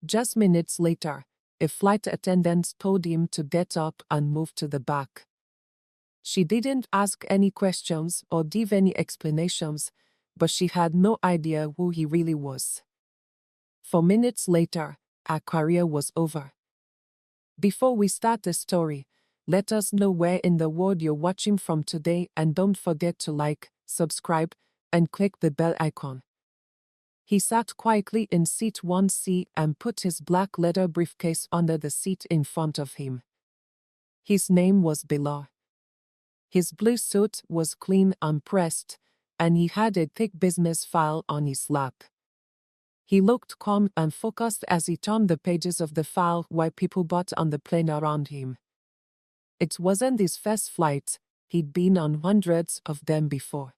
Just minutes later, a flight attendant told him to get up and move to the back. She didn't ask any questions or give any explanations, but she had no idea who he really was. 4 minutes later, our career was over. Before we start the story, let us know where in the world you're watching from today, and don't forget to like, subscribe, and click the bell icon. He sat quietly in seat 1C and put his black leather briefcase under the seat in front of him. His name was Bilal. His blue suit was clean and pressed, and he had a thick business file on his lap. He looked calm and focused as he turned the pages of the file while people bought on the plane around him. It wasn't his first flight, he'd been on hundreds of them before.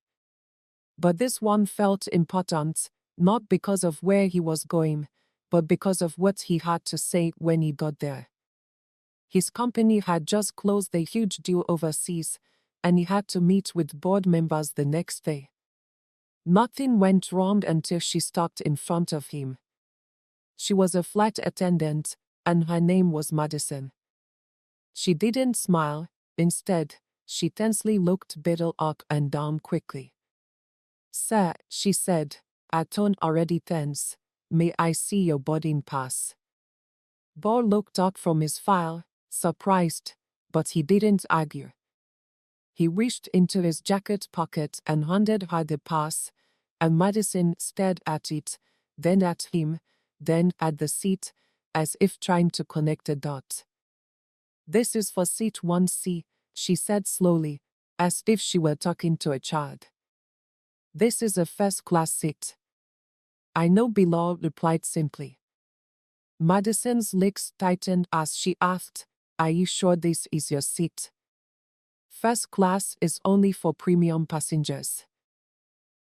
But this one felt important, not because of where he was going, but because of what he had to say when he got there. His company had just closed a huge deal overseas, and he had to meet with board members the next day. Nothing went wrong until she stopped in front of him. She was a flight attendant, and her name was Madison. She didn't smile. Instead, she tensely looked Biddle up and down quickly. "Sir," she said, her tone already tense, "may I see your boarding pass?" Bill looked up from his file, surprised, but he didn't argue. He reached into his jacket pocket and handed her the pass, and Madison stared at it, then at him, then at the seat, as if trying to connect a dot. "This is for seat 1C, she said slowly, as if she were talking to a child. "This is a first-class seat." "I know," Bilal replied simply. Madison's lips tightened as she asked, "Are you sure this is your seat?" "First class is only for premium passengers."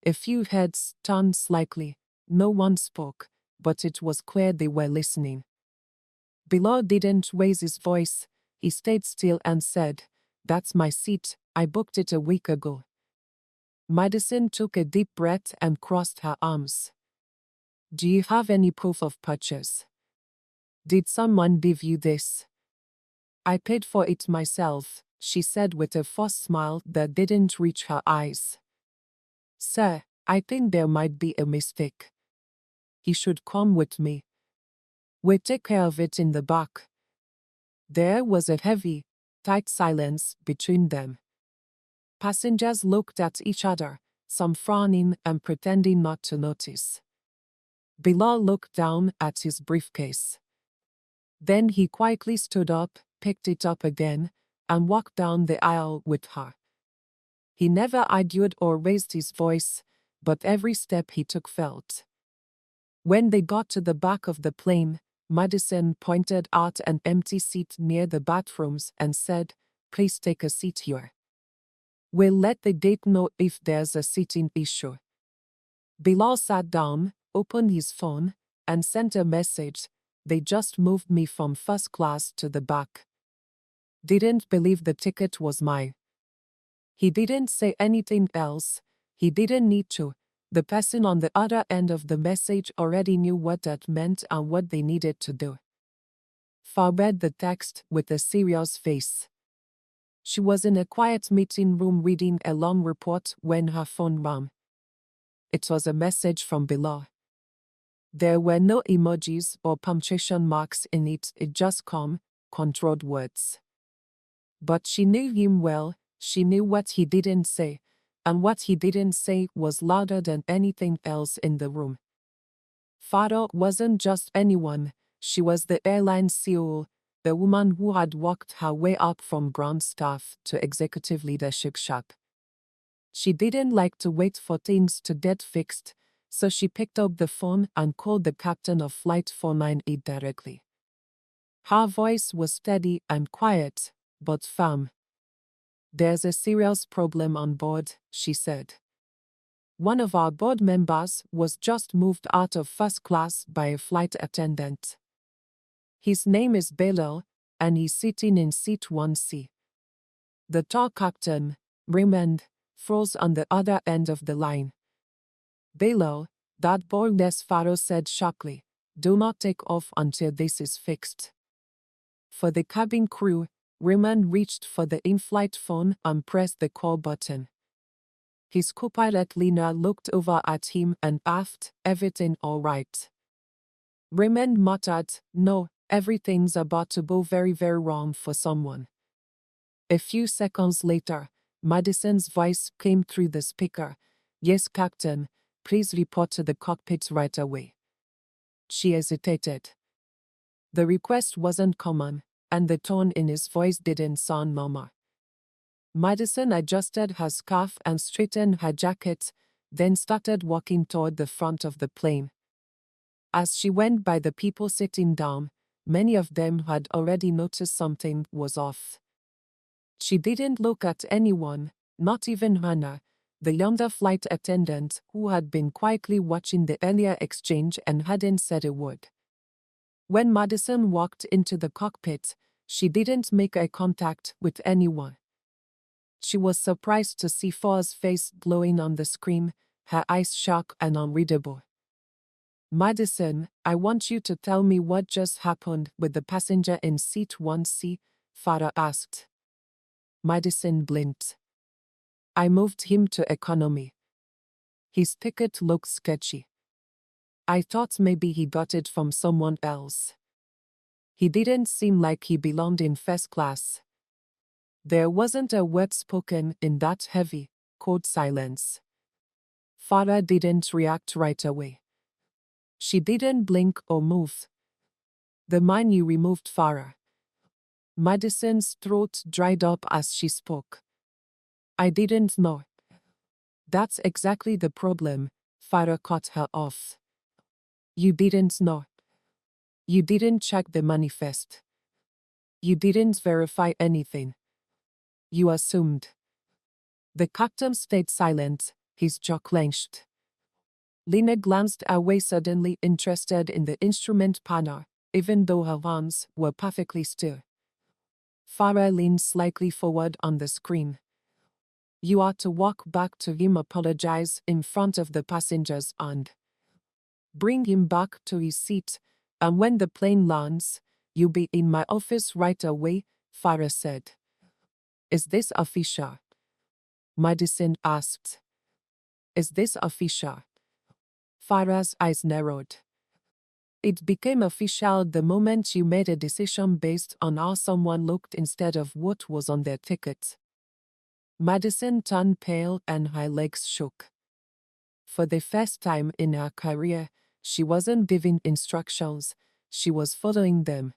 A few heads turned slightly. No one spoke, but it was clear they were listening. Bilal didn't raise his voice. He stayed still and said, "That's my seat, I booked it a week ago." Madison took a deep breath and crossed her arms. "Do you have any proof of purchase? Did someone give you this?" "I paid for it myself," she said with a forced smile that didn't reach her eyes. "Sir, I think there might be a mistake. He should come with me. We'll take care of it in the back." There was a heavy, tight silence between them. Passengers looked at each other, some frowning and pretending not to notice. Bilal looked down at his briefcase. Then he quietly stood up, picked it up again, and walked down the aisle with her. He never argued or raised his voice, but every step he took felt. When they got to the back of the plane, Madison pointed out an empty seat near the bathrooms and said, "Please take a seat here. We'll let the gate know if there's a seating issue." Bilal sat down, opened his phone, and sent a message, "They just moved me from first class to the back. Didn't believe the ticket was mine." He didn't say anything else. He didn't need to. The person on the other end of the message already knew what that meant and what they needed to do. Far read the text with a serious face. She was in a quiet meeting room reading a long report when her phone rang. It was a message from Bilal. There were no emojis or punctuation marks in it, just calm, controlled words. But she knew him well. She knew what he didn't say, and what he didn't say was louder than anything else in the room. Farah wasn't just anyone. She was the airline COO, the woman who had worked her way up from ground staff to executive leadership shop. She didn't like to wait for things to get fixed, so she picked up the phone and called the captain of Flight 498 directly. Her voice was steady and quiet, but firm. "There's a serious problem on board," she said. "One of our board members was just moved out of first class by a flight attendant. His name is Bilal, and he's sitting in seat 1C. The tall captain, Raymond, froze on the other end of the line. "Bilal, that boy," Farah said sharply. "Do not take off until this is fixed." For the cabin crew, Raymond reached for the in-flight phone and pressed the call button. His co-pilot Lena looked over at him and asked, "Everything all right?" Raymond muttered, "No, everything's about to go very, very wrong for someone." A few seconds later, Madison's voice came through the speaker. "Yes, Captain, please report to the cockpit right away." She hesitated. The request wasn't common, and the tone in his voice didn't sound normal. Madison adjusted her scarf and straightened her jacket, then started walking toward the front of the plane. As she went by the people sitting down, many of them had already noticed something was off. She didn't look at anyone, not even Hannah, the younger flight attendant who had been quietly watching the earlier exchange and hadn't said a word. When Madison walked into the cockpit, she didn't make eye contact with anyone. She was surprised to see Thor's face glowing on the screen, her eyes sharp and unreadable. "Madison, I want you to tell me what just happened with the passenger in seat 1C, Farah asked. Madison blinked. "I moved him to economy. His ticket looked sketchy. I thought maybe he got it from someone else. He didn't seem like he belonged in first class." There wasn't a word spoken in that heavy, cold silence. Farah didn't react right away. She didn't blink or move. "The man you removed, Farah." Madison's throat dried up as she spoke. "I didn't know." "That's exactly the problem," Farah cut her off. "You didn't know. You didn't check the manifest. You didn't verify anything. You assumed." The captain stayed silent, his jaw clenched. Lena glanced away, suddenly interested in the instrument panel, even though her arms were perfectly still. Farah leaned slightly forward on the screen. "You are to walk back to him, apologize in front of the passengers and bring him back to his seat, and when the plane lands, you'll be in my office right away," Farah said. "Is this official?" Madison asked. "Is this official?" Farah's eyes narrowed. "It became official the moment you made a decision based on how someone looked instead of what was on their ticket." Madison turned pale and her legs shook. For the first time in her career, she wasn't giving instructions, she was following them.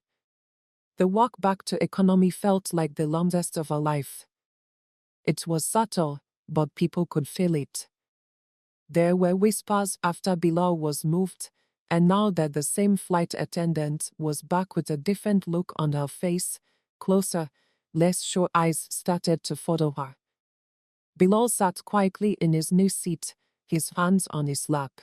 The walk back to economy felt like the longest of her life. It was subtle, but people could feel it. There were whispers after Bilal was moved, and now that the same flight attendant was back with a different look on her face, closer, less sure eyes started to follow her. Bilal sat quietly in his new seat, his hands on his lap.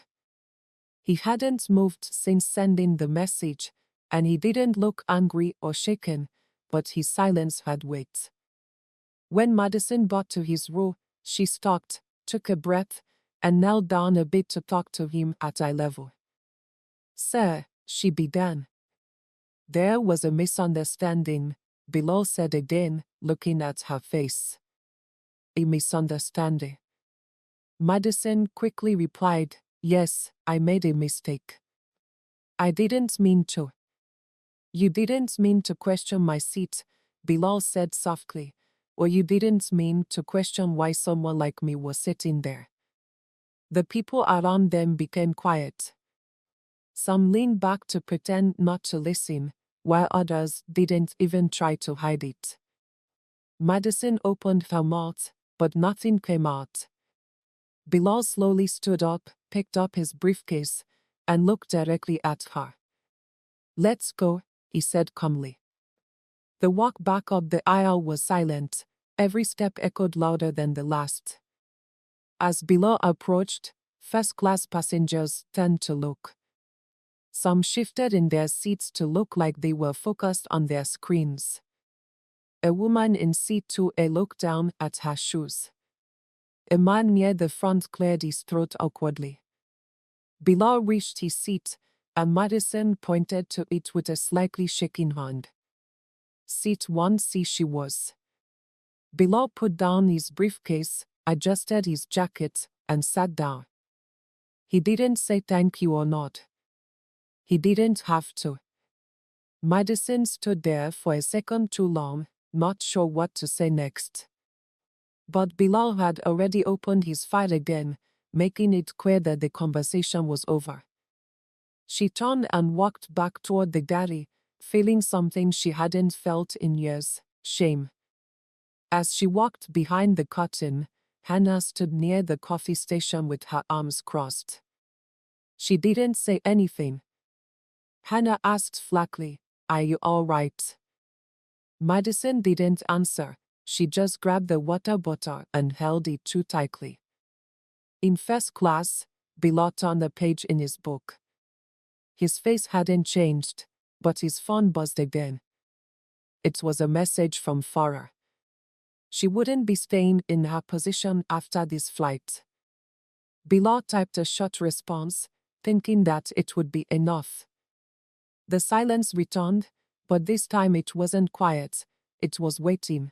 He hadn't moved since sending the message, and he didn't look angry or shaken, but his silence had weight. When Madison got to his row, she stopped, took a breath, and knelt down a bit to talk to him at eye level. "Sir," she began. "There was a misunderstanding," Bilal said again, looking at her face. "A misunderstanding?" Madison quickly replied, "Yes, I made a mistake. I didn't mean to." "You didn't mean to question my seat," Bilal said softly, "or you didn't mean to question why someone like me was sitting there." The people around them became quiet. Some leaned back to pretend not to listen, while others didn't even try to hide it. Madison opened her mouth, but nothing came out. Bilal slowly stood up, picked up his briefcase, and looked directly at her. "Let's go," he said calmly. The walk back up the aisle was silent, every step echoed louder than the last. As Bilal approached, first-class passengers turned to look. Some shifted in their seats to look like they were focused on their screens. A woman in seat 2A looked down at her shoes. A man near the front cleared his throat awkwardly. Bilal reached his seat, and Madison pointed to it with a slightly shaking hand. Seat 1C she was. Bilal put down his briefcase, adjusted his jacket, and sat down. He didn't say thank you or not. He didn't have to. Madison stood there for a second too long, not sure what to say next. But Bilal had already opened his file again, making it clear that the conversation was over. She turned and walked back toward the galley, feeling something she hadn't felt in years: shame. As she walked behind the curtain, Hannah stood near the coffee station with her arms crossed. She didn't say anything. Hannah asked flatly, "Are you all right?" Madison didn't answer. She just grabbed the water bottle and held it too tightly. In first class, Bilal turned a page in his book. His face hadn't changed, but his phone buzzed again. It was a message from Farah. She wouldn't be staying in her position after this flight. Bilal typed a short response, thinking that it would be enough. The silence returned, but this time it wasn't quiet, it was waiting.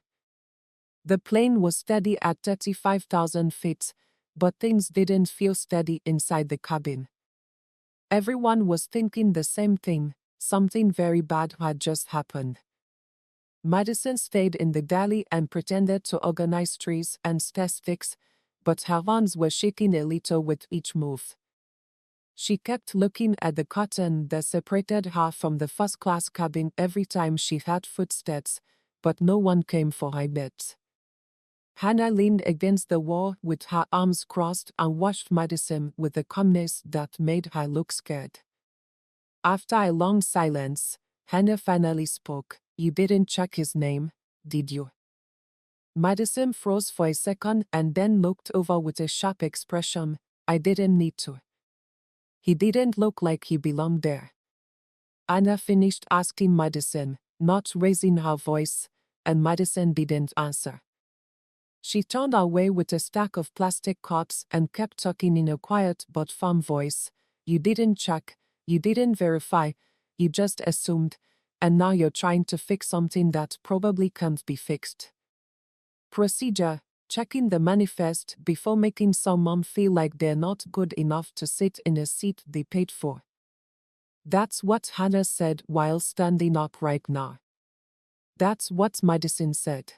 The plane was steady at 35,000 feet, but things didn't feel steady inside the cabin. Everyone was thinking the same thing: something very bad had just happened. Madison stayed in the galley and pretended to organize trees and statistics, but her hands were shaking a little with each move. She kept looking at the curtain that separated her from the first-class cabin every time she heard footsteps, but no one came for her bet. Hannah leaned against the wall with her arms crossed and watched Madison with a calmness that made her look scared. After a long silence, Hannah finally spoke. "You didn't check his name, did you?" Madison froze for a second and then looked over with a sharp expression. "I didn't need to. He didn't look like he belonged there." Anna finished asking Madison, not raising her voice, and Madison didn't answer. She turned away with a stack of plastic cups and kept talking in a quiet but firm voice. "You didn't check, you didn't verify, you just assumed, and now you're trying to fix something that probably can't be fixed. Procedure: checking the manifest before making someone feel like they're not good enough to sit in a seat they paid for." That's what Hannah said while standing up right now. That's what Madison said.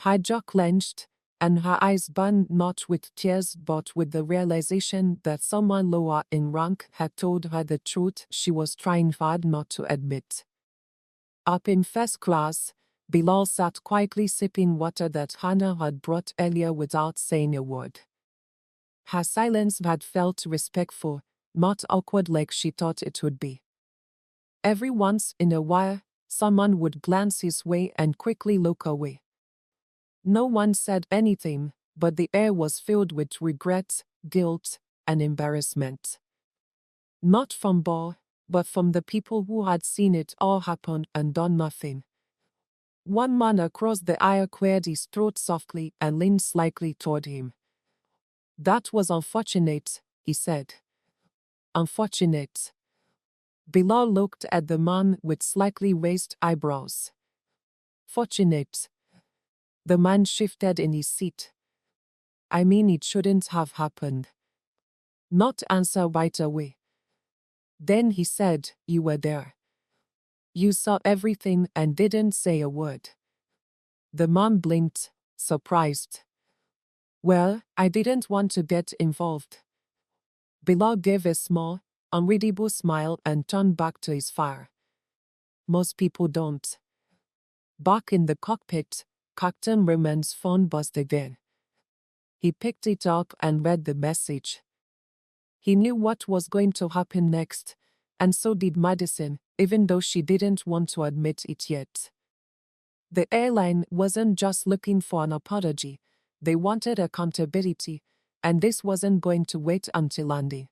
Her jaw clenched, and her eyes burned not with tears but with the realization that someone lower in rank had told her the truth she was trying hard not to admit. Up in first class, Bilal sat quietly sipping water that Hannah had brought earlier without saying a word. Her silence had felt respectful, not awkward like she thought it would be. Every once in a while, someone would glance his way and quickly look away. No one said anything, but the air was filled with regret, guilt, and embarrassment. Not from Bo, but from the people who had seen it all happen and done nothing. One man across the aisle cleared his throat softly and leaned slightly toward him. "That was unfortunate," he said. "Unfortunate." Bilal looked at the man with slightly raised eyebrows. "Fortunate." The man shifted in his seat. "I mean, it shouldn't have happened." Not answer right away. Then he said, "You were there. You saw everything and didn't say a word." The man blinked, surprised. "Well, I didn't want to get involved." Bilal gave a small, unreadable smile and turned back to his fire. "Most people don't." Back in the cockpit, Captain Raymond's phone buzzed again. He picked it up and read the message. He knew what was going to happen next, and so did Madison, even though she didn't want to admit it yet. The airline wasn't just looking for an apology, they wanted accountability, and this wasn't going to wait until landing.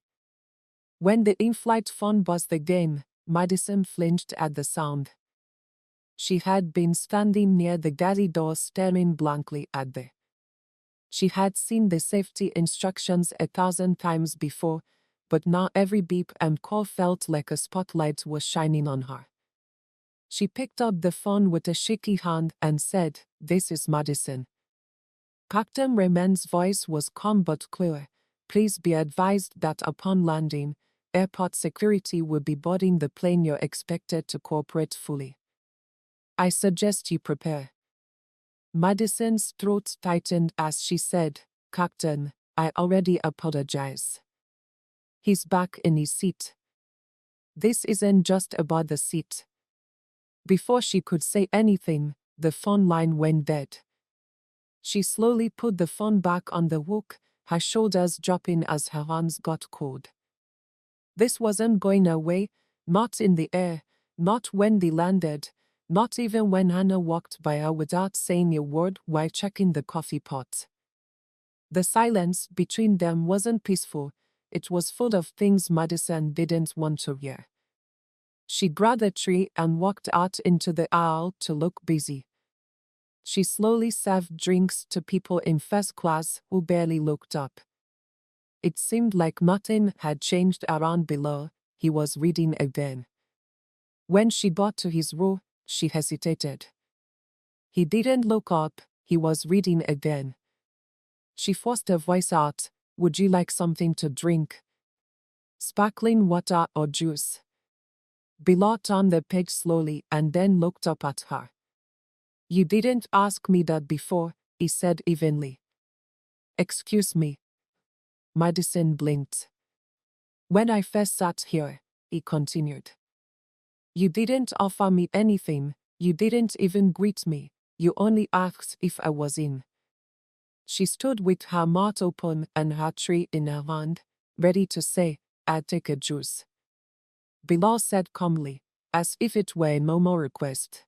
When the in-flight phone buzzed again, Madison flinched at the sound. She had been standing near the galley door staring blankly at She had seen the safety instructions 1,000 times before, but now every beep and call felt like a spotlight was shining on her. She picked up the phone with a shaky hand and said, "This is Madison." Captain Raymond's voice was calm but clear. "Please be advised that upon landing, airport security will be boarding the plane. You're expected to cooperate fully. I suggest you prepare." Madison's throat tightened as she said, "Captain, I already apologize." He's back in his seat. This isn't just about the seat. Before she could say anything, the phone line went dead. She slowly put the phone back on the hook, her shoulders dropping as her hands got cold. This wasn't going away, not in the air, not when they landed, not even when Hannah walked by her without saying a word while checking the coffee pot. The silence between them wasn't peaceful, it was full of things Madison didn't want to hear. She grabbed a tray and walked out into the aisle to look busy. She slowly served drinks to people in first class who barely looked up. It seemed like nothing had changed around below. He was reading again. When she got to his row, she hesitated. He didn't look up, he was reading again. She forced her voice out, "Would you like something to drink? Sparkling water or juice?" Below turned the page slowly and then looked up at her. "You didn't ask me that before," he said evenly. "Excuse me." Madison blinked. "When I first sat here," he continued, "you didn't offer me anything, you didn't even greet me, you only asked if I was in." She stood with her mouth open and her tray in her hand, ready to say, "I'll take a juice." Bilal said calmly, as if it were a normal request.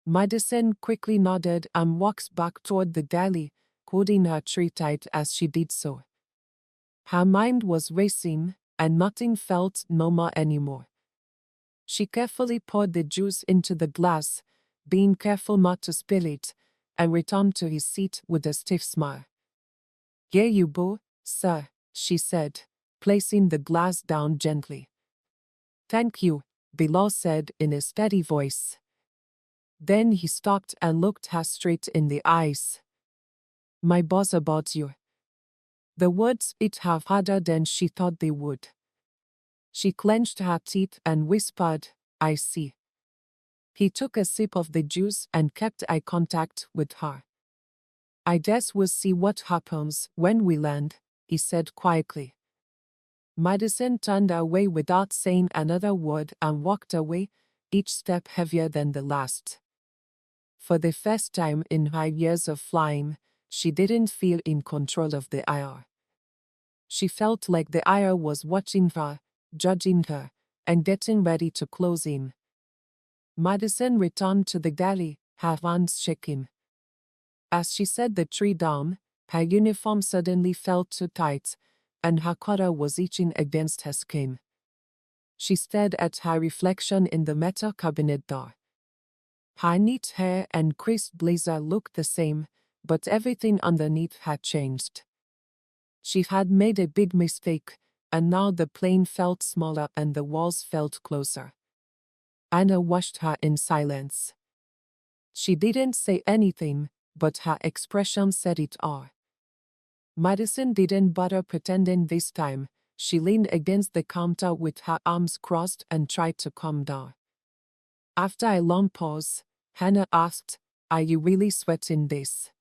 Madison quickly nodded and walked back toward the galley, holding her tray tight as she did so. Her mind was racing, and nothing felt normal anymore. She carefully poured the juice into the glass, being careful not to spill it, and returned to his seat with a stiff smile. "Here you go, sir," she said, placing the glass down gently. "Thank you," Bilal said in a steady voice. Then he stopped and looked her straight in the eyes. "My boss about you." The words hit her harder than she thought they would. She clenched her teeth and whispered, "I see." He took a sip of the juice and kept eye contact with her. "I guess we'll see what happens when we land," he said quietly. Madison turned away without saying another word and walked away, each step heavier than the last. For the first time in her years of flying, she didn't feel in control of the air. She felt like the air was watching her, judging her, and getting ready to close in. Madison returned to the galley, her hands shaking. As she set the tray down, her uniform suddenly felt too tight, and her collar was itching against her skin. She stared at her reflection in the metal cabinet door. Her neat hair and crisp blazer looked the same, but everything underneath had changed. She had made a big mistake, and now the plane felt smaller and the walls felt closer. Anna watched her in silence. She didn't say anything, but her expression said it all. Madison didn't bother pretending this time. She leaned against the counter with her arms crossed and tried to calm down. After a long pause, Hannah asked, "Are you really sweating this?"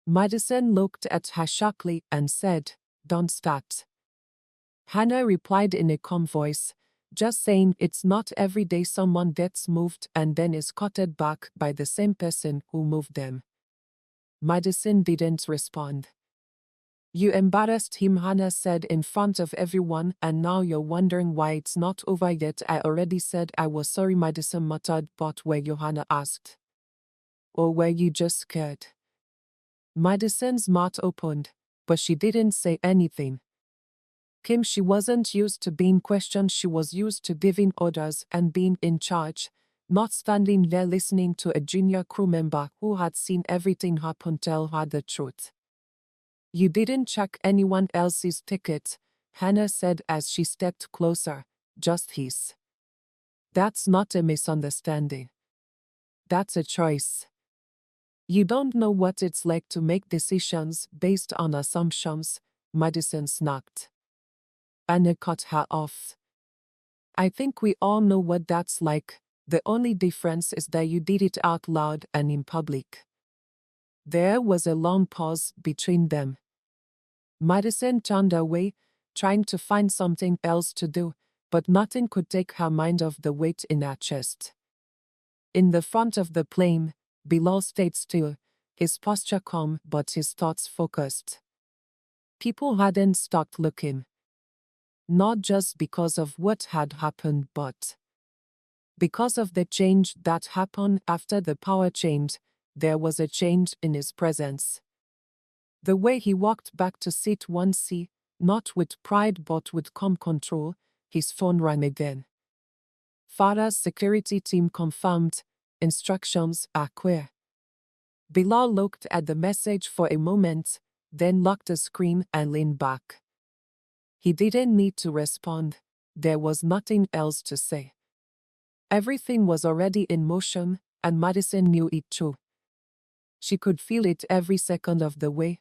Madison looked at her sharply and said, "Don't start." Hannah replied in a calm voice, "Just saying it's not every day someone gets moved and then is escorted back by the same person who moved them." Madison didn't respond. "You embarrassed him," Hannah said in front of everyone, "and now you're wondering why it's not over yet." "I already said I was sorry," Madison muttered. "But were you?" Hannah asked. "Or were you just scared?" Madison's mouth opened, but she didn't say anything. She wasn't used to being questioned. She was used to giving orders and being in charge, not standing there listening to a junior crew member who had seen everything happen tell her the truth. "You didn't check anyone else's ticket," Hannah said as she stepped closer. Just his. That's not a misunderstanding. That's a choice. You don't know what it's like to make decisions based on assumptions, Madison snapped. Anna cut her off. I think we all know what that's like. The only difference is that you did it out loud and in public. There was a long pause between them. Madison turned away, trying to find something else to do, but nothing could take her mind off the weight in her chest. In the front of the plane, Bilal stayed still, his posture calm but his thoughts focused. People hadn't stopped looking. Not just because of what had happened but because of the change that happened after the power change. There was a change in his presence. The way he walked back to seat 1C, not with pride but with calm control. His phone rang again. Farah's security team confirmed. Instructions are clear. Bilal looked at the message for a moment, then locked the screen and leaned back. He didn't need to respond. There was nothing else to say. Everything was already in motion, and Madison knew it too. She could feel it every second of the way.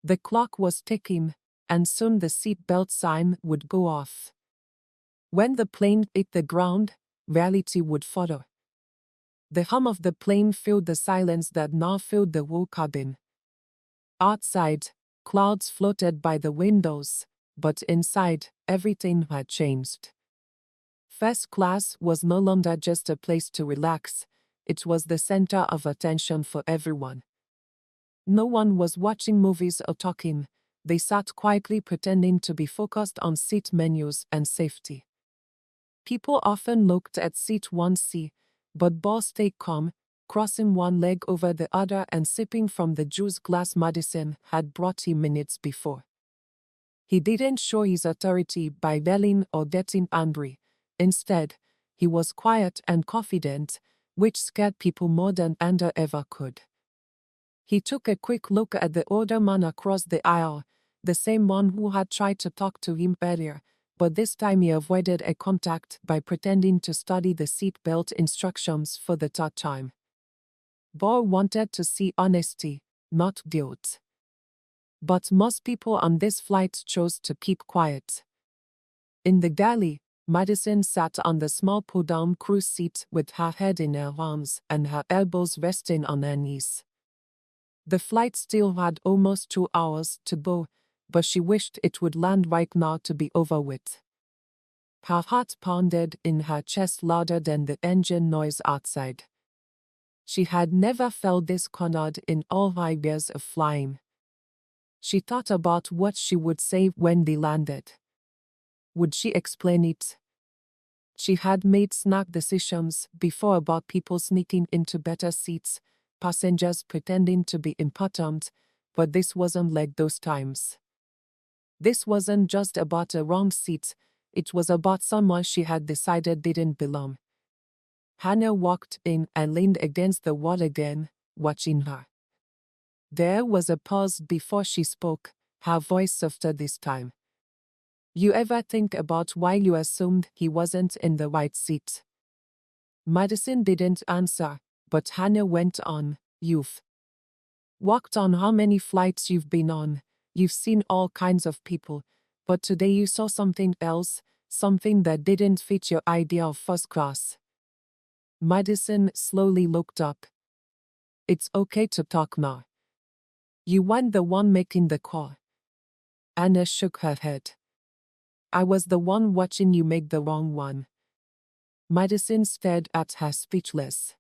The clock was ticking, and soon the seatbelt sign would go off. When the plane hit the ground, reality would follow. The hum of the plane filled the silence that now filled the whole cabin. Outside, clouds floated by the windows, but inside, everything had changed. First class was no longer just a place to relax, it was the center of attention for everyone. No one was watching movies or talking, they sat quietly pretending to be focused on seat menus and safety. People often looked at seat 1C, but Bo stayed calm, crossing one leg over the other and sipping from the juice glass Madison had brought him minutes before. He didn't show his authority by yelling or getting angry. Instead, he was quiet and confident, which scared people more than anger ever could. He took a quick look at the older man across the aisle, the same one who had tried to talk to him earlier, but this time he avoided a contact by pretending to study the seatbelt instructions for the third time. Bo wanted to see honesty, not guilt. But most people on this flight chose to keep quiet. In the galley, Madison sat on the small pull-down cruise seat with her head in her arms and her elbows resting on her knees. The flight still had almost 2 hours to go, but she wished it would land right now to be over with. Her heart pounded in her chest louder than the engine noise outside. She had never felt this cornered in all her years of flying. She thought about what she would say when they landed. Would she explain it? She had made snap decisions before about people sneaking into better seats, passengers pretending to be important, but this wasn't like those times. This wasn't just about a wrong seat, it was about someone she had decided didn't belong. Hannah walked in and leaned against the wall again, watching her. There was a pause before she spoke, her voice softer this time. You ever think about why you assumed he wasn't in the right seat? Madison didn't answer, but Hannah went on. You've walked on how many flights you've been on, you've seen all kinds of people, but today you saw something else, something that didn't fit your idea of first class. Madison slowly looked up. It's okay to talk now. You weren't the one making the call. Anna shook her head. I was the one watching you make the wrong one. Madison stared at her speechless.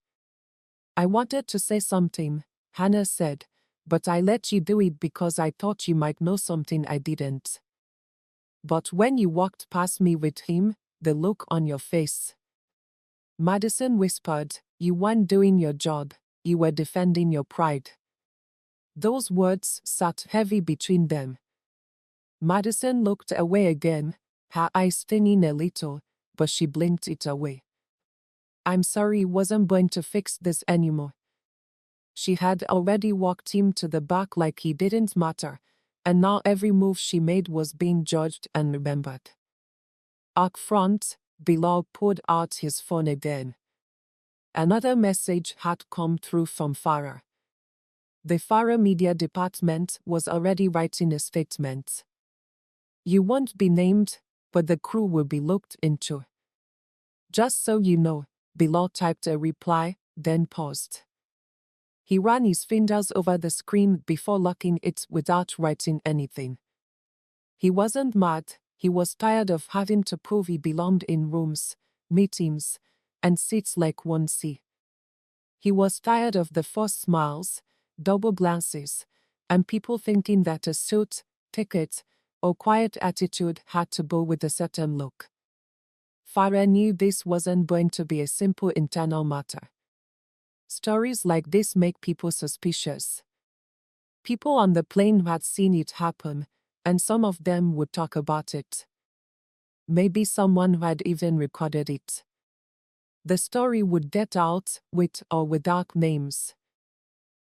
I wanted to say something, Hannah said, but I let you do it because I thought you might know something I didn't. But when you walked past me with him, the look on your face. Madison whispered, you weren't doing your job, you were defending your pride. Those words sat heavy between them. Madison looked away again, her eyes stinging a little, but she blinked it away. I'm sorry, wasn't going to fix this anymore. She had already walked him to the back like he didn't matter, and now every move she made was being judged and remembered. Up front, Bilal pulled out his phone again. Another message had come through from Farah. The Farah media department was already writing a statement. You won't be named, but the crew will be looked into. Just so you know, Bilal typed a reply, then paused. He ran his fingers over the screen before locking it without writing anything. He wasn't mad, he was tired of having to prove he belonged in rooms, meetings, and seats like 1C. He was tired of the forced smiles, double glances, and people thinking that a suit, ticket, or quiet attitude had to go with a certain look. Farah knew this wasn't going to be a simple internal matter. Stories like this make people suspicious. People on the plane had seen it happen, and some of them would talk about it. Maybe someone had even recorded it. The story would get out, with or without names.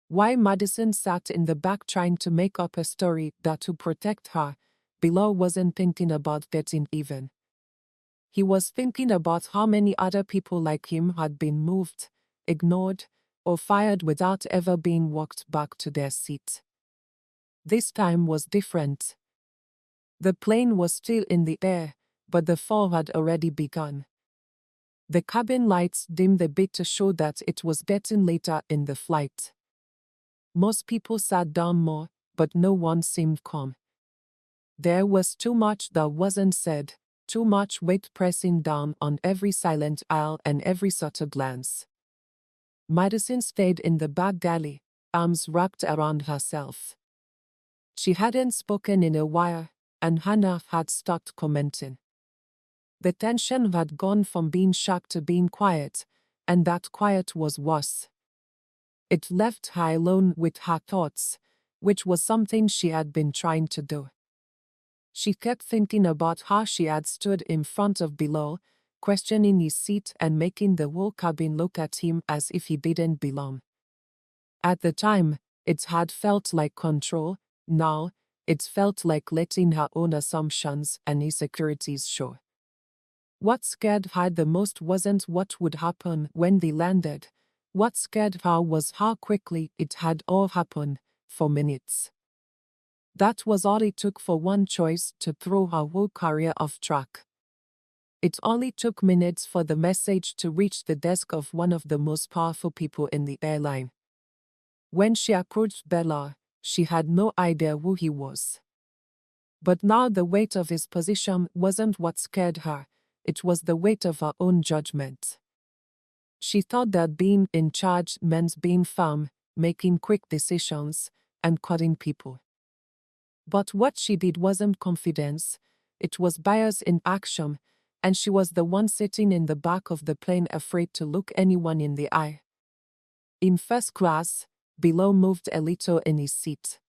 While Madison sat in the back trying to make up a story that would protect her, Bilal wasn't thinking about getting even. He was thinking about how many other people like him had been moved, ignored, or fired without ever being walked back to their seat. This time was different. The plane was still in the air, but the fall had already begun. The cabin lights dimmed a bit to show that it was getting later in the flight. Most people sat down more, but no one seemed calm. There was too much that wasn't said, too much weight pressing down on every silent aisle and every subtle glance. Madison stayed in the back galley, arms wrapped around herself. She hadn't spoken in a while, and Hannah had stopped commenting. The tension had gone from being shocked to being quiet, and that quiet was worse. It left her alone with her thoughts, which was something she had been trying to do. She kept thinking about how she had stood in front of Bilal, questioning his seat and making the whole cabin look at him as if he didn't belong. At the time, it had felt like control. Now, it felt like letting her own assumptions and insecurities show. What scared her the most wasn't what would happen when they landed. What scared her was how quickly it had all happened, for minutes. That was all it took for one choice to throw her whole career off track. It only took minutes for the message to reach the desk of one of the most powerful people in the airline. When she approached Bella, she had no idea who he was. But now the weight of his position wasn't what scared her, it was the weight of her own judgment. She thought that being in charge meant being firm, making quick decisions, and cutting people. But what she did wasn't confidence, it was bias in action, and she was the one sitting in the back of the plane afraid to look anyone in the eye. In first class, Bilal moved a little in his seat.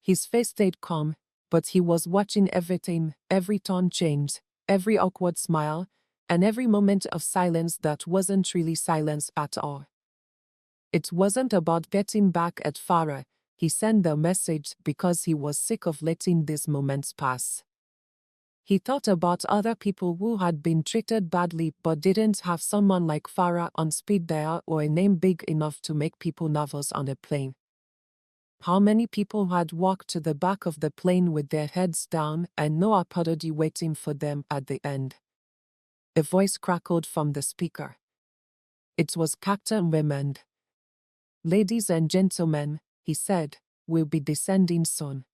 His face stayed calm, but he was watching everything, every tone change, every awkward smile, and every moment of silence that wasn't really silence at all. It wasn't about getting back at Farah. He sent the message because he was sick of letting these moments pass. He thought about other people who had been treated badly but didn't have someone like Farah on speed dial or a name big enough to make people nervous on a plane. How many people had walked to the back of the plane with their heads down and no apology waiting for them at the end? A voice crackled from the speaker. It was Captain Raymond. "Ladies and gentlemen," he said, "we'll be descending soon.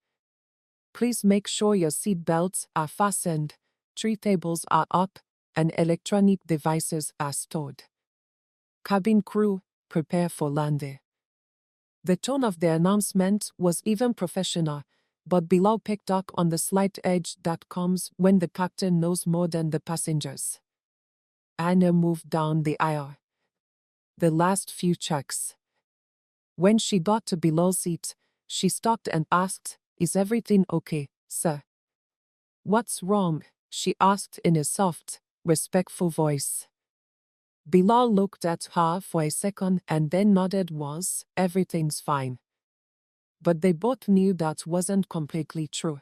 Please make sure your seat belts are fastened, 3 tables are up, and electronic devices are stored. Cabin crew, prepare for landing." The tone of the announcement was even professional, but Bilal picked up on the slight edge that comes when the captain knows more than the passengers. Anna moved down the aisle. The last few checks. When she got to Bilal's seat, she stopped and asked, "Is everything okay, sir?" "What's wrong?" she asked in a soft, respectful voice. Bilal looked at her for a second and then nodded once. "Everything's fine." But they both knew that wasn't completely true.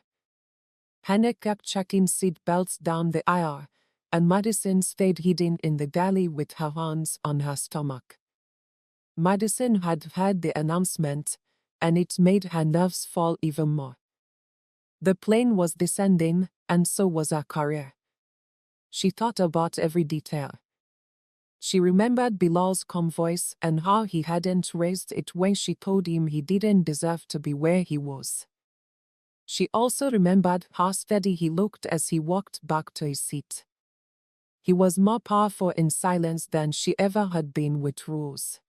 Hannah kept checking seat belts down the aisle, and Madison stayed hidden in the galley with her hands on her stomach. Madison had heard the announcement, and it made her nerves fall even more. The plane was descending, and so was her career. She thought about every detail. She remembered Bilal's calm voice and how he hadn't raised it when she told him he didn't deserve to be where he was. She also remembered how steady he looked as he walked back to his seat. He was more powerful in silence than she ever had been with rules.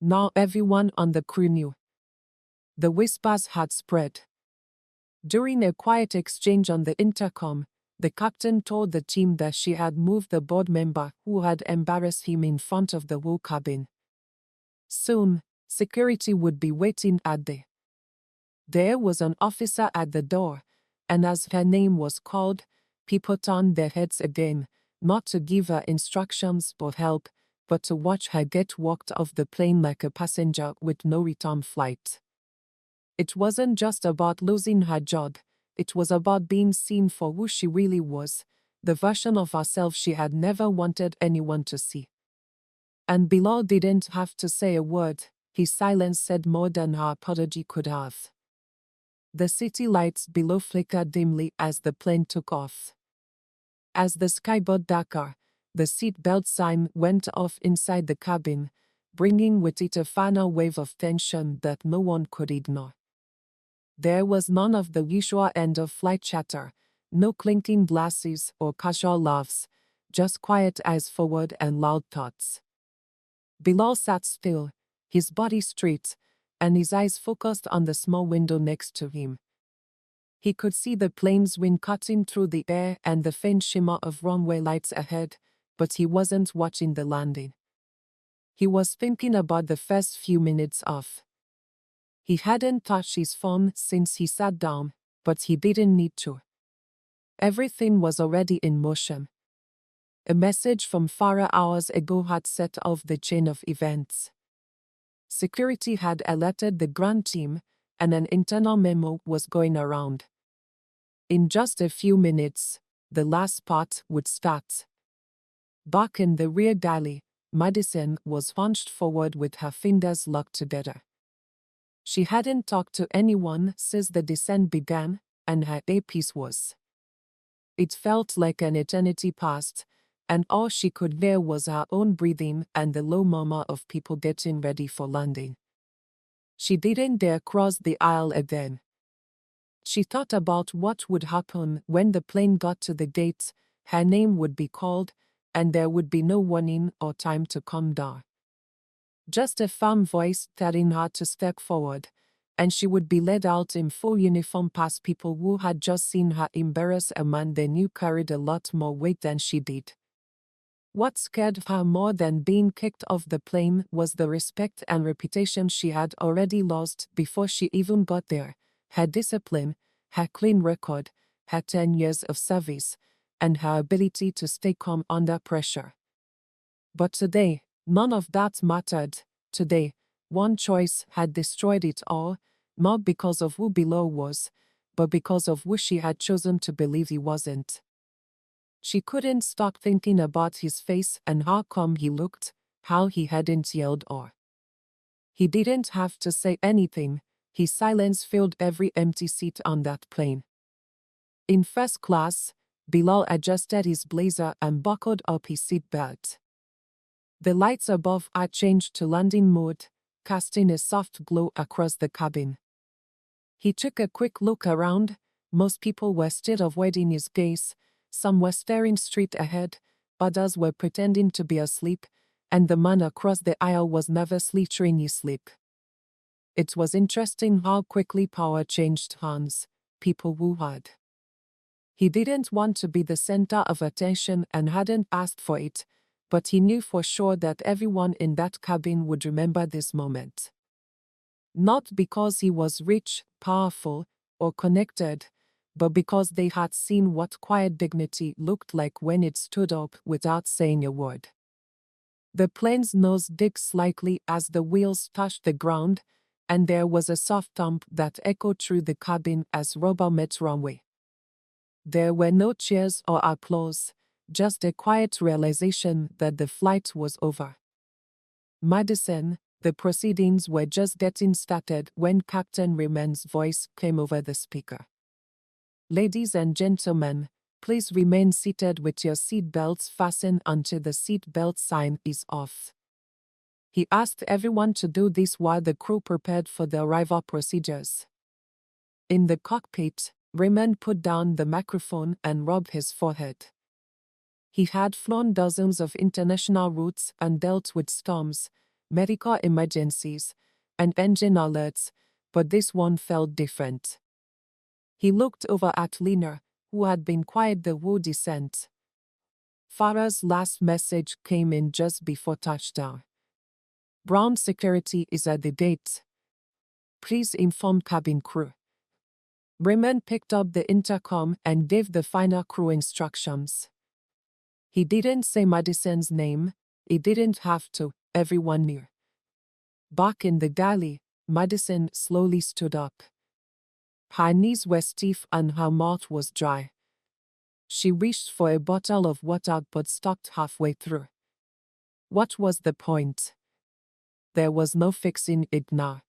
Now everyone on the crew knew. The whispers had spread. During a quiet exchange on the intercom, the captain told the team that she had moved the board member who had embarrassed him in front of the whole cabin. Soon, security would be waiting at the. There was an officer at the door, and as her name was called, people turned their heads again, not to give her instructions or help, but to watch her get walked off the plane like a passenger with no return flight. It wasn't just about losing her job, it was about being seen for who she really was, the version of herself she had never wanted anyone to see. And Bilal didn't have to say a word, his silence said more than her apology could have. The city lights below flickered dimly as the plane took off. As the sky got darker, the seatbelt sign went off inside the cabin, bringing with it a final wave of tension that no one could ignore. There was none of the usual end-of-flight chatter, no clinking glasses or casual laughs, just quiet eyes forward and loud thoughts. Bilal sat still, his body straight, and his eyes focused on the small window next to him. He could see the plane's wind cutting through the air and the faint shimmer of runway lights ahead, but he wasn't watching the landing. He was thinking about the first few minutes off. He hadn't touched his phone since he sat down, but he didn't need to. Everything was already in motion. A message from Farah hours ago had set off the chain of events. Security had alerted the ground team, and an internal memo was going around. In just a few minutes, the last part would start. Back in the rear galley, Madison was hunched forward with her fingers locked together. She hadn't talked to anyone since the descent began, and her earpiece was. It felt like an eternity passed, and all she could hear was her own breathing and the low murmur of people getting ready for landing. She didn't dare cross the aisle again. She thought about what would happen when the plane got to the gate. Her name would be called, and there would be no warning or time to calm down. Just a firm voice telling her to step forward, and she would be led out in full uniform past people who had just seen her embarrass a man they knew carried a lot more weight than she did. What scared her more than being kicked off the plane was the respect and reputation she had already lost before she even got there, her discipline, her clean record, her 10 years of service, and her ability to stay calm under pressure. But today, none of that mattered. Today, one choice had destroyed it all, not because of who Bilal was, but because of who she had chosen to believe he wasn't. She couldn't stop thinking about his face and how calm he looked, how he hadn't yelled or. He didn't have to say anything, his silence filled every empty seat on that plane. In first class, Bilal adjusted his blazer and buckled up his seatbelt. The lights above had changed to landing mode, casting a soft glow across the cabin. He took a quick look around. Most people were still avoiding his gaze. Some were staring straight ahead, others were pretending to be asleep, and the man across the aisle was nervously chewing his lip. It was interesting how quickly power changed hands, people who had. He didn't want to be the center of attention and hadn't asked for it, but he knew for sure that everyone in that cabin would remember this moment. Not because he was rich, powerful, or connected, but because they had seen what quiet dignity looked like when it stood up without saying a word. The plane's nose dipped slightly as the wheels touched the ground, and there was a soft thump that echoed through the cabin as rubber met runway. There were no cheers or applause, just a quiet realization that the flight was over. Madison, the proceedings were just getting started when Captain Raymond's voice came over the speaker. Ladies and gentlemen, please remain seated with your seat belts fastened until the seat belt sign is off. He asked everyone to do this while the crew prepared for the arrival procedures. In the cockpit, Raymond put down the microphone and rubbed his forehead. He had flown dozens of international routes and dealt with storms, medical emergencies, and engine alerts, but this one felt different. He looked over at Lena, who had been quiet the whole descent. Farah's last message came in just before touchdown. Brown security is at the gate. Please inform cabin crew. Raymond picked up the intercom and gave the final crew instructions. He didn't say Madison's name, he didn't have to, everyone knew. Back in the galley, Madison slowly stood up. Her knees were stiff and her mouth was dry. She reached for a bottle of water but stopped halfway through. What was the point? There was no fixing it now.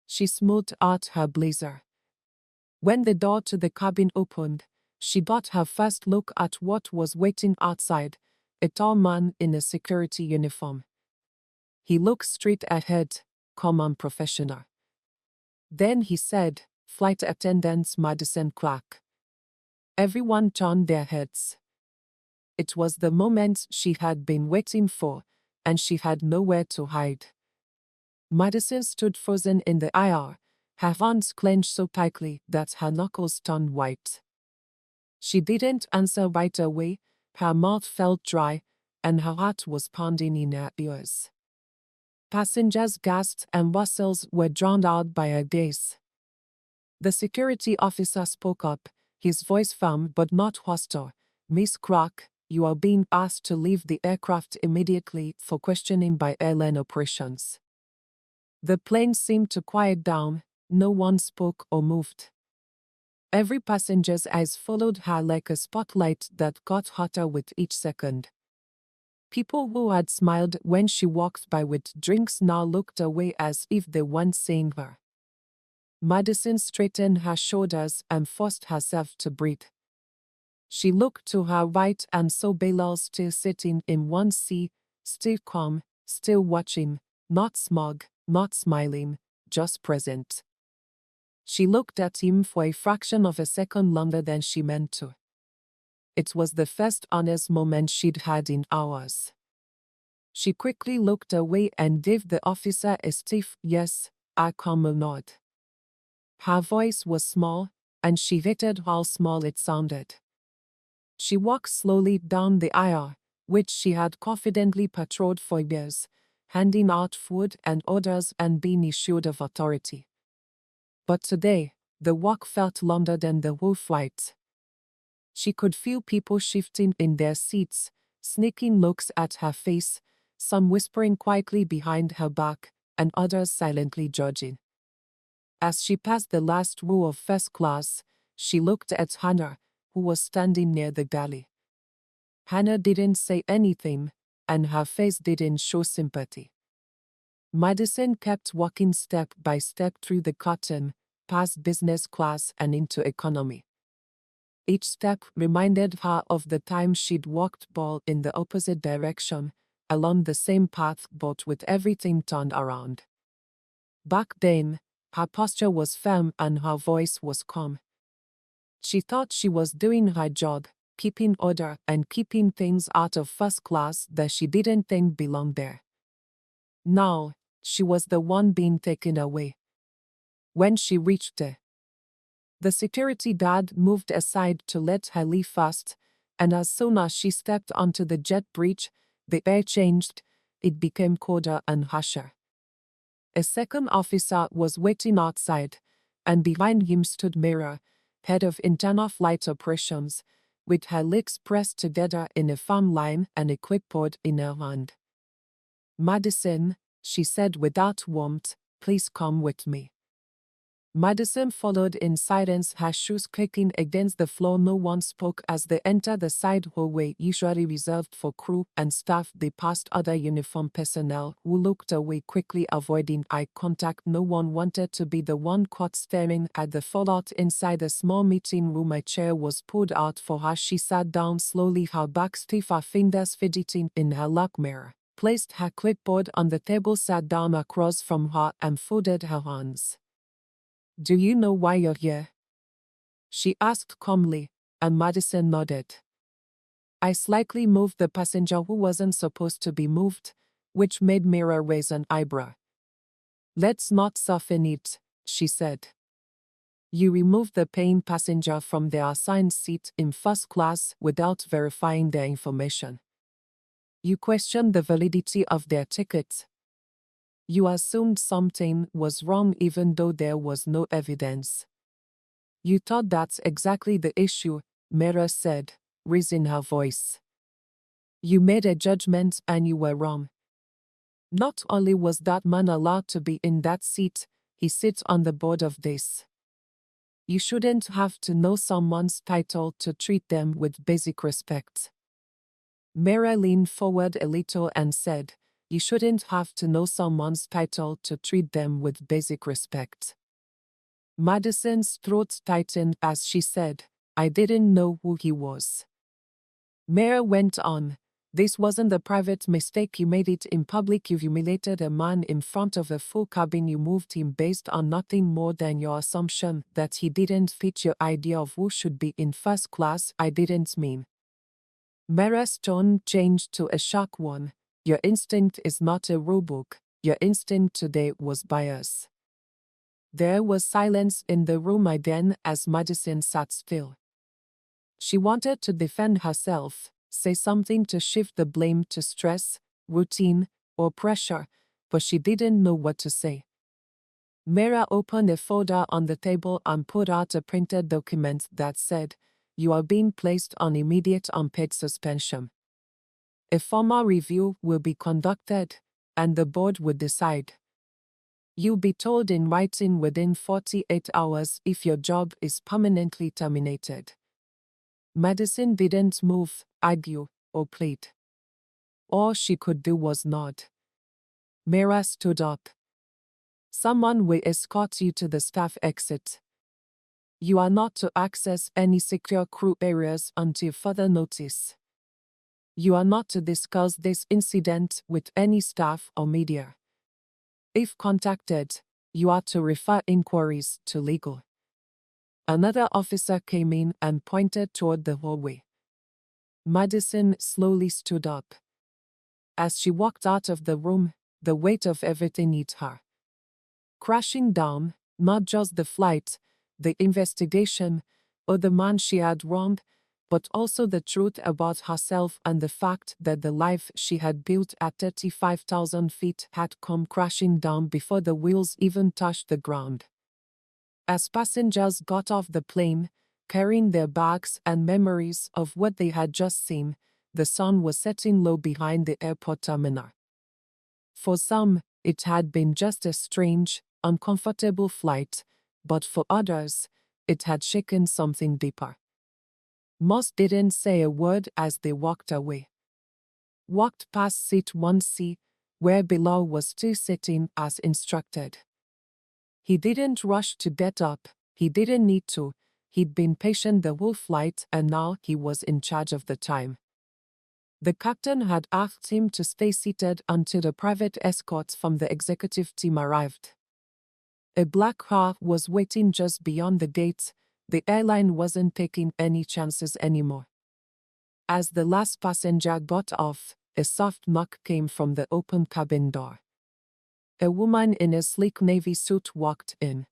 She smoothed out her blazer. When the door to the cabin opened, she got her first look at what was waiting outside, a tall man in a security uniform. He looked straight ahead, calm and professional. Then he said, "Flight Attendant Madison Clark." Everyone turned their heads. It was the moment she had been waiting for, and she had nowhere to hide. Madison stood frozen in the aisle, her hands clenched so tightly that her knuckles turned white. She didn't answer right away, her mouth felt dry, and her heart was pounding in her ears. Passengers' gasps and whistles were drowned out by her gaze. The security officer spoke up, his voice firm but not hostile. "Miss Clark, you are being asked to leave the aircraft immediately for questioning by airline operations." The plane seemed to quiet down, no one spoke or moved. Every passenger's eyes followed her like a spotlight that got hotter with each second. People who had smiled when she walked by with drinks now looked away as if they weren't seeing her. Madison straightened her shoulders and forced herself to breathe. She looked to her right and saw Baylor still sitting in one seat, still calm, still watching, not smug, not smiling, just present. She looked at him for a fraction of a second longer than she meant to. It was the first honest moment she'd had in hours. She quickly looked away and gave the officer a stiff "yes" a calm nod. Her voice was small, and she hated how small it sounded. She walked slowly down the aisle, which she had confidently patrolled for years, handing out food and orders and being issued of authority. But today, the walk felt longer than the whole flight. She could feel people shifting in their seats, sneaking looks at her face, some whispering quietly behind her back, and others silently judging. As she passed the last row of first class, she looked at Hannah, who was standing near the galley. Hannah didn't say anything, and her face didn't show sympathy. Madison kept walking step by step through the curtain, past business class and into economy. Each step reminded her of the time she'd walked ball in the opposite direction, along the same path but with everything turned around. Back then, her posture was firm and her voice was calm. She thought she was doing her job, keeping order and keeping things out of first class that she didn't think belonged there. Now, she was the one being taken away. When she reached there, the security guard moved aside to let her leave fast, and as soon as she stepped onto the jet bridge, the air changed, it became colder and harsher. A second officer was waiting outside, and behind him stood Mira, head of internal flight operations, with her legs pressed together in a firm line and a clipboard in her hand. "Madison," she said without warmth, please come with me. Madison followed in silence, her shoes creaking against the floor. No one spoke as they entered the side hallway usually reserved for crew and staff. They passed other uniformed personnel who looked away quickly, avoiding eye contact. No one wanted to be the one caught staring at the fallout inside the small meeting room. A chair was pulled out for her. She sat down slowly, her back stiff, her fingers fidgeting in her lock mirror. Placed her clipboard on the table, sat down across from her, and folded her hands. Do you know why you're here? She asked calmly, and Madison nodded. I slightly moved the passenger who wasn't supposed to be moved, which made Mira raise an eyebrow. Let's not soften it, she said. You removed the paying passenger from their assigned seat in first class without verifying their information. You questioned the validity of their ticket. You assumed something was wrong even though there was no evidence. You thought that's exactly the issue, Mira said, raising her voice. You made a judgment and you were wrong. Not only was that man allowed to be in that seat, he sits on the board of this. You shouldn't have to know someone's title to treat them with basic respect. Mira leaned forward a little and said, you shouldn't have to know someone's title to treat them with basic respect. Madison's throat tightened as she said, I didn't know who he was. Mira went on, this wasn't a private mistake. You made it in public. You humiliated a man in front of a full cabin. You moved him based on nothing more than your assumption that he didn't fit your idea of who should be in first class. I didn't mean. Mira's tone changed to a sharp one. Your instinct is not a rulebook. Your instinct today was bias. There was silence in the room again as Madison sat still. She wanted to defend herself, say something to shift the blame to stress, routine, or pressure, but she didn't know what to say. Mira opened a folder on the table and pulled out a printed document that said, you are being placed on immediate unpaid suspension. A formal review will be conducted, and the board will decide. You'll be told in writing within 48 hours if your job is permanently terminated. Madison didn't move, argue, or plead. All she could do was nod. Mira stood up. Someone will escort you to the staff exit. You are not to access any secure crew areas until further notice. You are not to discuss this incident with any staff or media. If contacted, you are to refer inquiries to legal. Another officer came in and pointed toward the hallway. Madison slowly stood up. As she walked out of the room, the weight of everything hit her. Crashing down, not just the flight, the investigation, or the man she had wronged, but also the truth about herself and the fact that the life she had built at 35,000 feet had come crashing down before the wheels even touched the ground. As passengers got off the plane, carrying their bags and memories of what they had just seen, the sun was setting low behind the airport terminal. For some, it had been just a strange, uncomfortable flight, but for others, it had shaken something deeper. Most didn't say a word as they walked away. Walked past seat 1C, where Bilal was still sitting as instructed. He didn't rush to get up, he didn't need to, he'd been patient the whole flight and now he was in charge of the time. The captain had asked him to stay seated until the private escorts from the executive team arrived. A black car was waiting just beyond the gate. The airline wasn't taking any chances anymore. As the last passenger got off, a soft knock came from the open cabin door. A woman in a sleek navy suit walked in.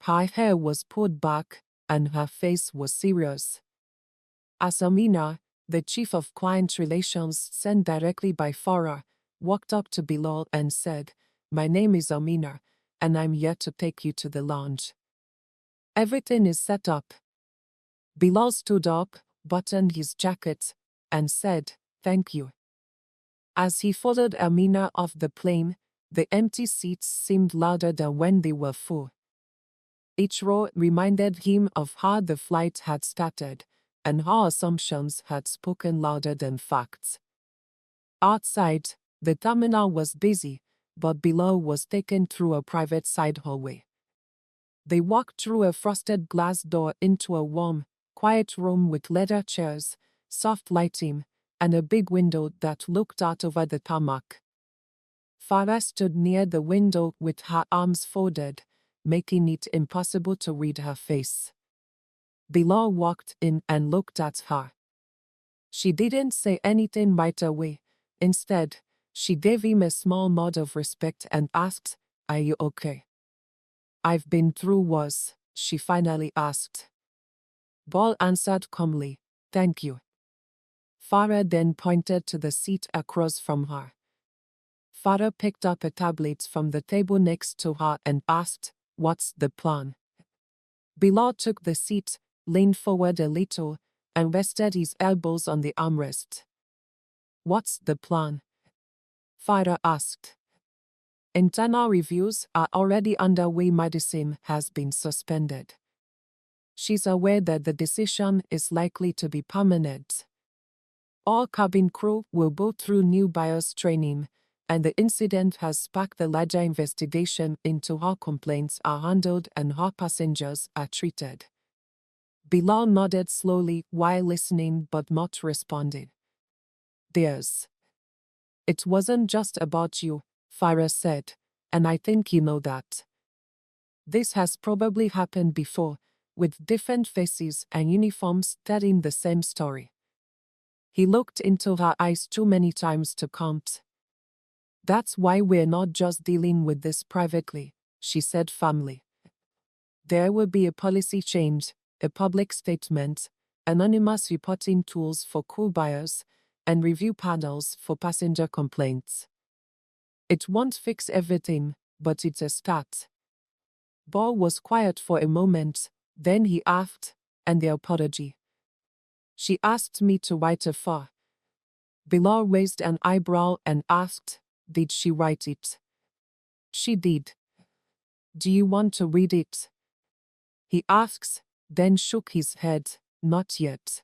Her hair was pulled back, and her face was serious. As Amina, the chief of client relations sent directly by Farah, walked up to Bilal and said, "My name is Amina, and I'm here to take you to the lounge. Everything is set up." Bilal stood up, buttoned his jacket, and said, "Thank you." As he followed Amina off the plane, The empty seats seemed louder than when they were full. Each row reminded him of how the flight had started, and how assumptions had spoken louder than facts. Outside, the terminal was busy, but below was taken through a private side hallway. They walked through a frosted glass door into a warm, quiet room with leather chairs, soft lighting, and a big window that looked out over the tarmac. Farah stood near the window with her arms folded, making it impossible to read her face. Bilal walked in and looked at her. She didn't say anything right away. Instead, she gave him a small nod of respect and asked, "Are you okay?" "I've been through worse," she finally asked. Ball answered calmly, "Thank you." Farah then pointed to the seat across from her. Farah picked up a tablet from the table next to her and asked, "What's the plan?" Bilal took the seat, leaned forward a little, and rested his elbows on the armrest. "What's the plan?" Farah asked. "Internal reviews are already underway. Madison has been suspended. She's aware that the decision is likely to be permanent. All cabin crew will go through new buyers training, and the incident has sparked a larger investigation into how complaints are handled and how passengers are treated." Bilal nodded slowly while listening but not responding. "It wasn't just about you," Farah said, "and I think you know that. This has probably happened before, with different faces and uniforms telling the same story." He looked into her eyes too many times to count. "That's why we're not just dealing with this privately," she said firmly. "There will be a policy change, a public statement, anonymous reporting tools for crew buyers, and review panels for passenger complaints. It won't fix everything, but it's a start." Ball was quiet for a moment, then he asked, "And the apology?" "She asked me to write a FA." Bilal raised an eyebrow and asked, "Did she write it?" "She did." "Do you want to read it?" he asked, then shook his head, "Not yet."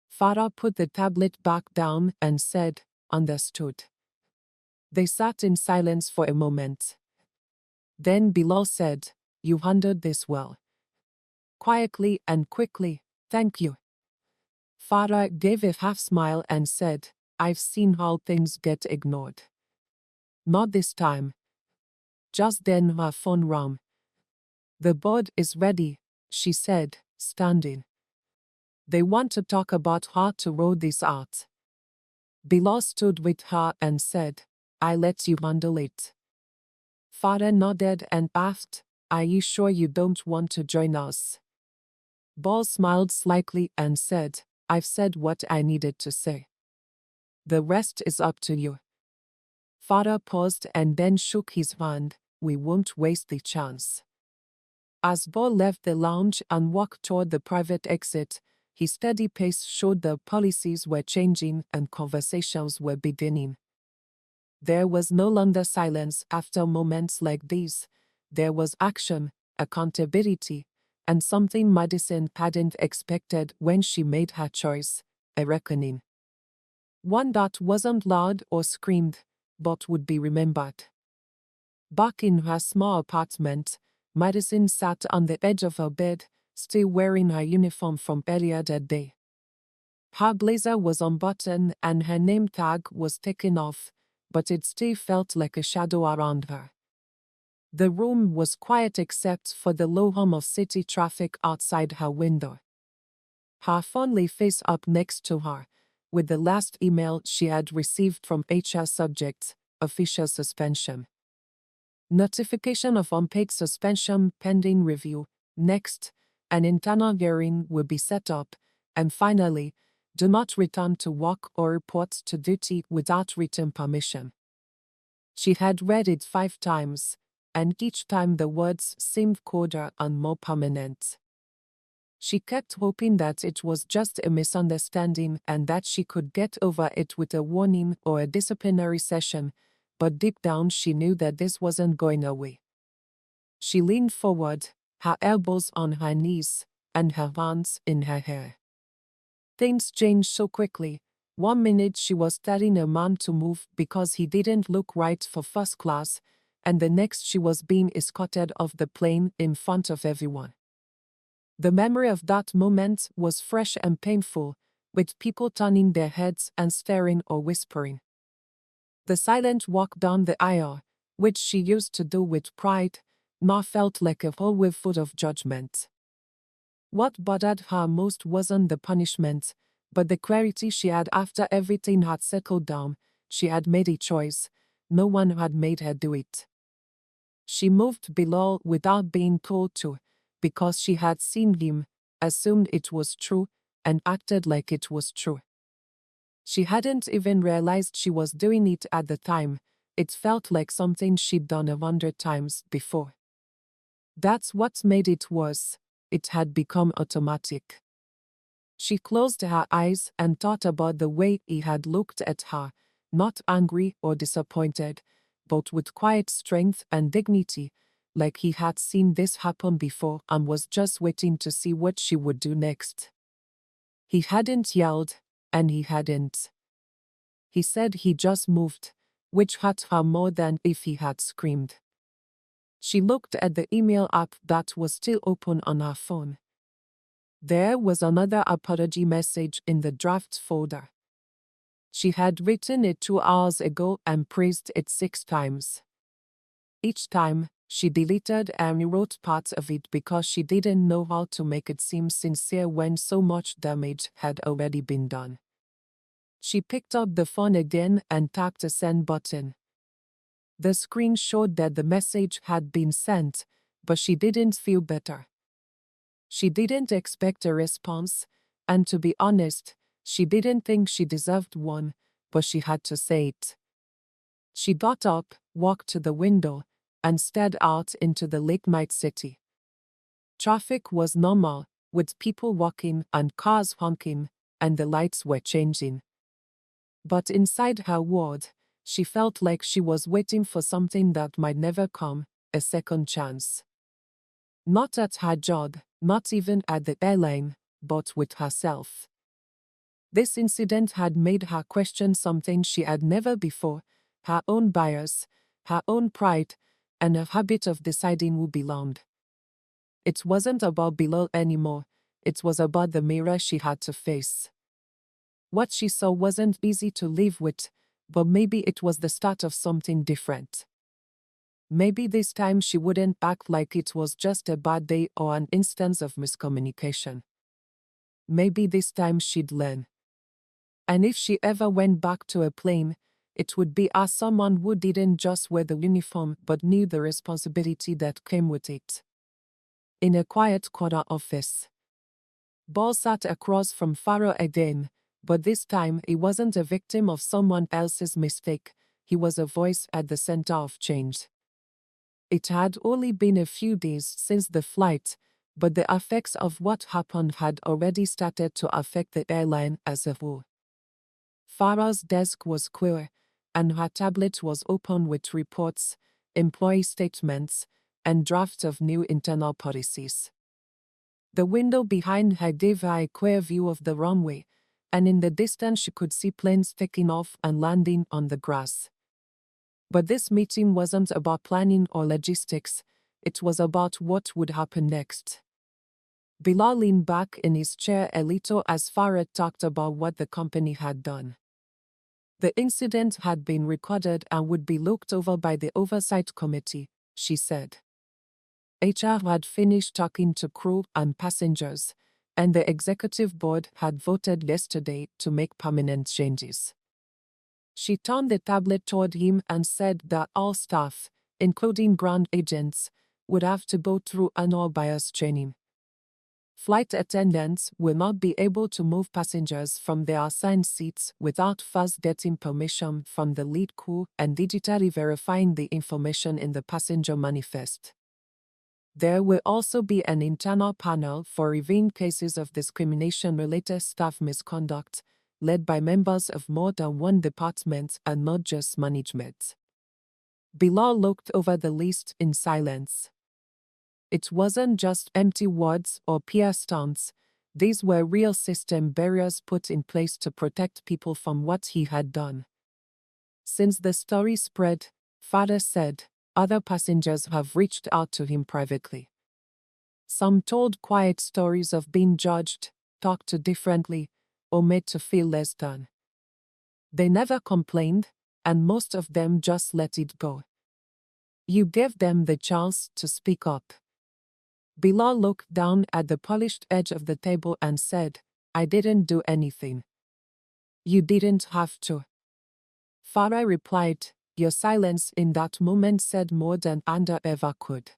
Farah put the tablet back down and said, "Understood." They sat in silence for a moment. Then Bilal said, "You handled this well." Quietly and quickly, "Thank you." Farah gave a half-smile and said, "I've seen how things get ignored. Not this time." Just then her phone rang. "The board is ready," she said, standing. "They want to talk about how to roll this out." Bilal stood with her and said, "I'll let you handle it." Farah nodded and asked, "Are you sure you don't want to join us?" Ball smiled slightly and said, "I've said what I needed to say. The rest is up to you." Farah paused and then shook his hand, "We won't waste the chance." As Ball left the lounge and walked toward the private exit, his steady pace showed the policies were changing and conversations were beginning. There was no longer silence after moments like these. There was action, accountability, and something Madison hadn't expected when she made her choice, a reckoning. One that wasn't loud or screamed, but would be remembered. Back in her small apartment, Madison sat on the edge of her bed, still wearing her uniform from earlier that day. Her blazer was unbuttoned and her name tag was taken off, but it still felt like a shadow around her. The room was quiet except for the low hum of city traffic outside her window. Her phone lay face up next to her, with the last email she had received from HR subject, "Official suspension." Notification of unpaid suspension pending review. Next, an internal hearing will be set up, and finally, do not return to work or report to duty without written permission. She had read it 5 times, and each time the words seemed colder and more permanent. She kept hoping that it was just a misunderstanding and that she could get over it with a warning or a disciplinary session, but deep down she knew that this wasn't going away. She leaned forward, her elbows on her knees, and her hands in her hair. Things changed so quickly. 1 minute she was telling a man to move because he didn't look right for first class, and the next she was being escorted off the plane in front of everyone. The memory of that moment was fresh and painful, with people turning their heads and staring or whispering. The silent walk down the aisle, which she used to do with pride, now felt like a hallway full of judgment. What bothered her most wasn't the punishment, but the clarity she had after everything had settled down. She had made a choice. No one had made her do it. She moved below without being told to, because she had seen him, assumed it was true, and acted like it was true. She hadn't even realized she was doing it at the time. It felt like something she'd done 100 times before. That's what made it worse. It had become automatic. She closed her eyes and thought about the way he had looked at her, not angry or disappointed, but with quiet strength and dignity, like he had seen this happen before and was just waiting to see what she would do next. He hadn't yelled, and he hadn't. He said he just moved, which hurt her more than if he had screamed. She looked at the email app that was still open on her phone. There was another apology message in the drafts folder. She had written it 2 hours ago and praised it 6 times. Each time, she deleted and rewrote parts of it because she didn't know how to make it seem sincere when so much damage had already been done. She picked up the phone again and tapped a send button. The screen showed that the message had been sent, but she didn't feel better. She didn't expect a response, and to be honest, she didn't think she deserved one, but she had to say it. She got up, walked to the window, and stared out into the late-night city. Traffic was normal, with people walking and cars honking, and the lights were changing. But inside her world, she felt like she was waiting for something that might never come, a second chance. Not at her job, not even at the airline, but with herself. This incident had made her question something she had never before, her own bias, her own pride, and a habit of deciding who belonged. It wasn't about Bilal anymore, it was about the mirror she had to face. What she saw wasn't easy to live with, but maybe it was the start of something different. Maybe this time she wouldn't act like it was just a bad day or an instance of miscommunication. Maybe this time she'd learn. And if she ever went back to a plane, it would be as someone who didn't just wear the uniform but knew the responsibility that came with it. In a quiet corner office, Ball sat across from Farah again, but this time he wasn't a victim of someone else's mistake, he was a voice at the center of change. It had only been a few days since the flight, but the effects of what happened had already started to affect the airline as a whole. Farah's desk was clear, and her tablet was open with reports, employee statements, and drafts of new internal policies. The window behind her gave her a clear view of the runway, and in the distance she could see planes taking off and landing on the grass. But this meeting wasn't about planning or logistics, it was about what would happen next. Bilal leaned back in his chair a little as Farah talked about what the company had done. The incident had been recorded and would be looked over by the Oversight Committee, she said. HR had finished talking to crew and passengers, and the executive board had voted yesterday to make permanent changes. She turned the tablet toward him and said that all staff, including ground agents, would have to go through annual bias training. Flight attendants will not be able to move passengers from their assigned seats without first getting permission from the lead crew and digitally verifying the information in the passenger manifest. There will also be an internal panel for reviewing cases of discrimination-related staff misconduct, led by members of more than one department and not just management. Bilal looked over the list in silence. It wasn't just empty words or PR stunts. These were real system barriers put in place to protect people from what he had done. Since the story spread, Father said, other passengers have reached out to him privately. Some told quiet stories of being judged, talked to differently, or made to feel less than. They never complained, and most of them just let it go. You gave them the chance to speak up. Bilal looked down at the polished edge of the table and said, I didn't do anything. You didn't have to. Farah replied, your silence in that moment said more than anger ever could.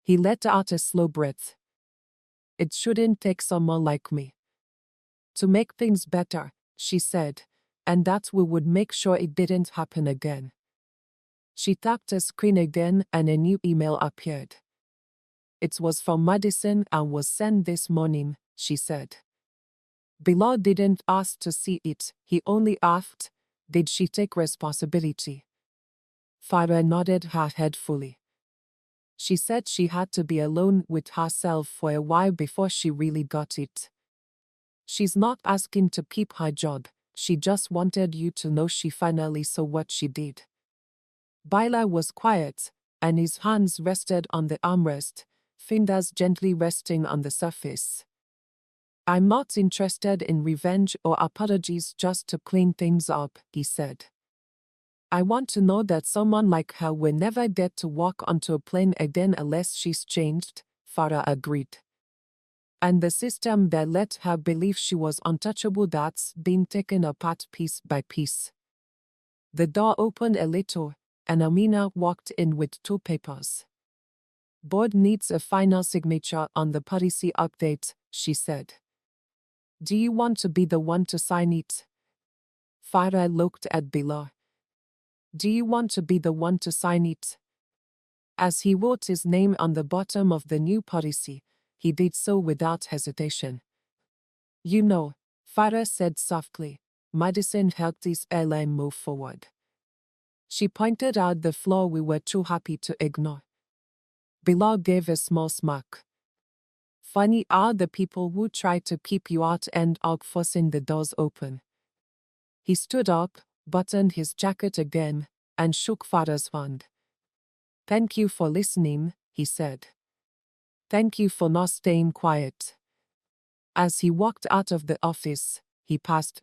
He let out a slow breath. It shouldn't take someone like me to make things better, she said, and that we would make sure it didn't happen again. She tapped the screen again and a new email appeared. It was from Madison and was sent this morning, she said. Bilal didn't ask to see it, he only asked, did she take responsibility? Farah nodded her head fully. She said she had to be alone with herself for a while before she really got it. She's not asking to keep her job, she just wanted you to know she finally saw what she did. Bilal was quiet, and his hands rested on the armrest, fingers gently resting on the surface. I'm not interested in revenge or apologies just to clean things up, he said. I want to know that someone like her will never get to walk onto a plane again unless she's changed, Farah agreed. And the system that let her believe she was untouchable that's been taken apart piece by piece. The door opened a little, and Amina walked in with 2 papers. Board needs a final signature on the policy update, she said. Do you want to be the one to sign it? Farah looked at Bilal. Do you want to be the one to sign it? As he wrote his name on the bottom of the new policy, he did so without hesitation. You know, Farah said softly, Madison helped this airline move forward. She pointed out the flaw we were too happy to ignore. Bilal gave a small smirk. Funny are the people who try to keep you out and are forcing the doors open. He stood up, buttoned his jacket again, and shook Farah's hand. Thank you for listening, he said. Thank you for not staying quiet. As he walked out of the office, he passed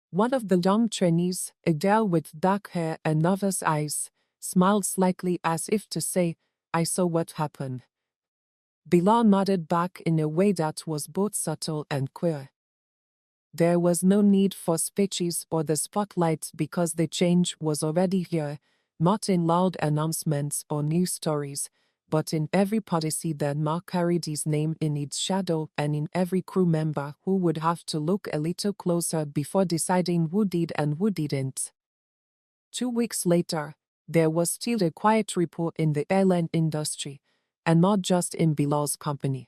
one of the young trainees, a girl with dark hair and nervous eyes, smiled slightly as if to say, I saw what happened. Bilal nodded back in a way that was both subtle and queer. There was no need for speeches or the spotlight because the change was already here, not in loud announcements or news stories, but in every policy that now carried his name in its shadow and in every crew member who would have to look a little closer before deciding who did and who didn't. 2 weeks later, there was still a quiet report in the airline industry, and not just in Bilal's company.